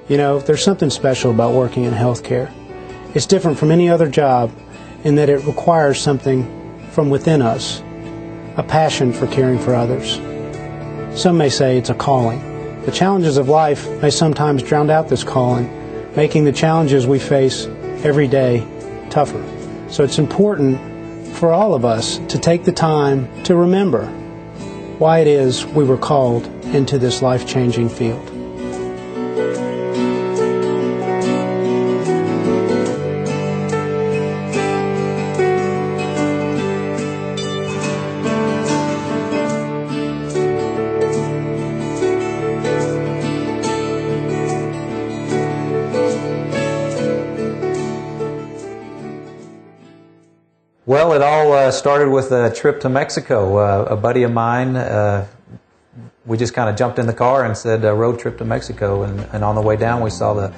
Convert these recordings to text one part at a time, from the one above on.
You know, there's something special about working in healthcare. It's different from any other job in that it requires something from within us, a passion for caring for others. Some may say it's a calling. The challenges of life may sometimes drown out this calling, making the challenges we face every day tougher. So it's important for all of us to take the time to remember why it is we were called into this life-changing field. Well, it all started with a trip to Mexico. A buddy of mine, we just kind of jumped in the car and said road trip to Mexico. And on the way down, we saw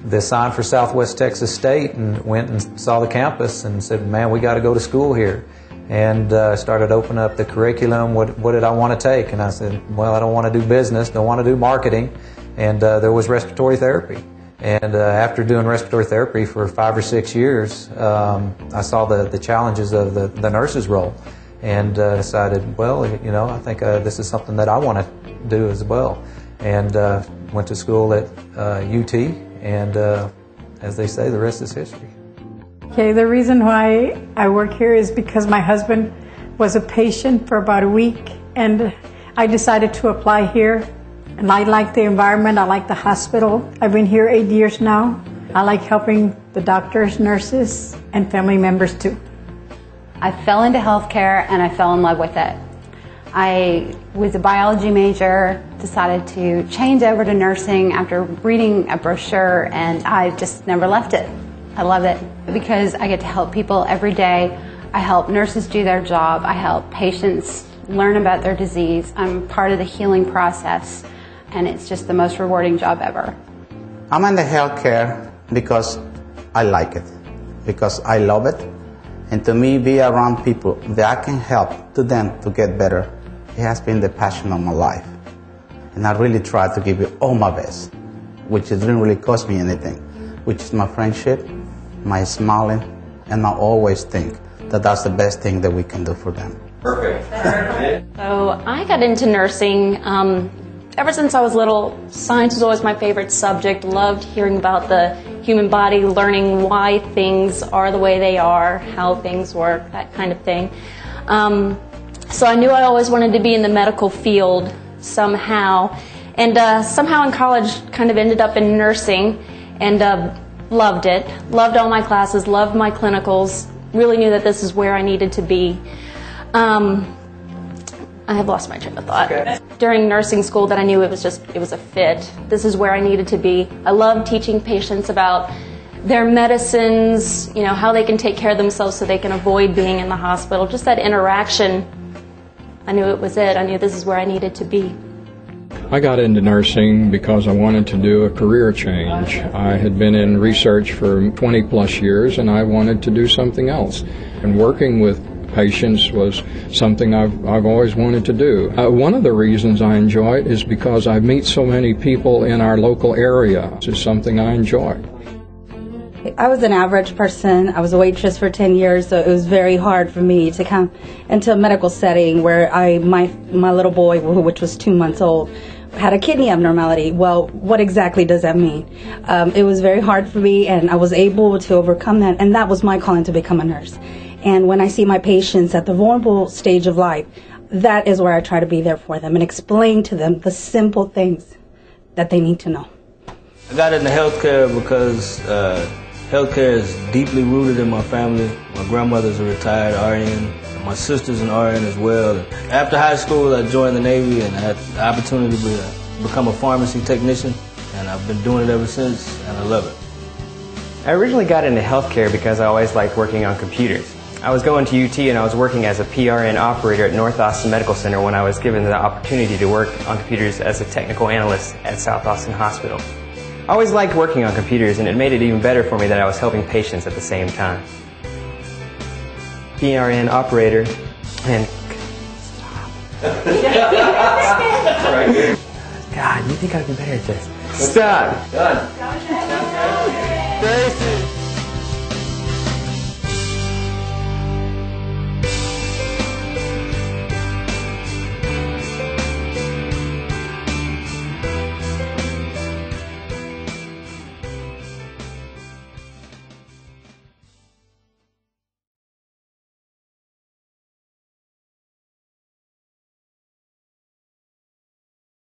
the sign for Southwest Texas State and went and saw the campus and said, man, we got to go to school here. And started opening up the curriculum. What did I want to take? And I said, well, I don't want to do business, don't want to do marketing. And there was respiratory therapy. And after doing respiratory therapy for 5 or 6 years, I saw the challenges of the nurse's role and decided, well, you know, I think this is something that I want to do as well. And went to school at UT, and as they say, the rest is history. Okay, the reason why I work here is because my husband was a patient for about a week, and I decided to apply here. And I like the environment, I like the hospital. I've been here 8 years now. I like helping the doctors, nurses, and family members too. I fell into healthcare and I fell in love with it. I was a biology major, decided to change over to nursing after reading a brochure, and I just never left it. I love it because I get to help people every day. I help nurses do their job. I help patients learn about their disease. I'm part of the healing process. And it's just the most rewarding job ever. I'm in the healthcare because I like it, because I love it, and to me, be around people that I can help to them to get better, it has been the passion of my life. And I really try to give it all my best, which it didn't really cost me anything, which is my friendship, my smiling, and I always think that that's the best thing that we can do for them. Perfect. So I got into nursing ever since I was little. Science was always my favorite subject. Loved hearing about the human body, learning why things are the way they are, how things work, that kind of thing. So I knew I always wanted to be in the medical field somehow. And somehow in college kind of ended up in nursing and loved it. Loved all my classes, loved my clinicals. Really knew that this is where I needed to be. I have lost my train of thought. Okay. During nursing school that I knew it was a fit. This is where I needed to be. I love teaching patients about their medicines, you know, how they can take care of themselves so they can avoid being in the hospital. Just that interaction, I knew it was it. I knew this is where I needed to be. I got into nursing because I wanted to do a career change. I had been in research for 20 plus years and I wanted to do something else. And working with patients was something I've always wanted to do. One of the reasons I enjoy it is because I meet so many people in our local area. It's something I enjoy. I was an average person. I was a waitress for 10 years, so it was very hard for me to come into a medical setting where my little boy, which was 2 months old, had a kidney abnormality. Well, what exactly does that mean? It was very hard for me, and I was able to overcome that, and that was my calling to become a nurse. And when I see my patients at the vulnerable stage of life, that is where I try to be there for them and explain to them the simple things that they need to know. I got into healthcare because healthcare is deeply rooted in my family. My grandmother's a retired RN. My sister's an RN as well. After high school, I joined the Navy and I had the opportunity to become a pharmacy technician. And I've been doing it ever since, and I love it. I originally got into healthcare because I always liked working on computers. I was going to UT and I was working as a PRN operator at North Austin Medical Center when I was given the opportunity to work on computers as a technical analyst at South Austin Hospital. I always liked working on computers, and it made it even better for me that I was helping patients at the same time. PRN operator and... Stop. God, you think I'd be better at this. Stop. Done. Tracy.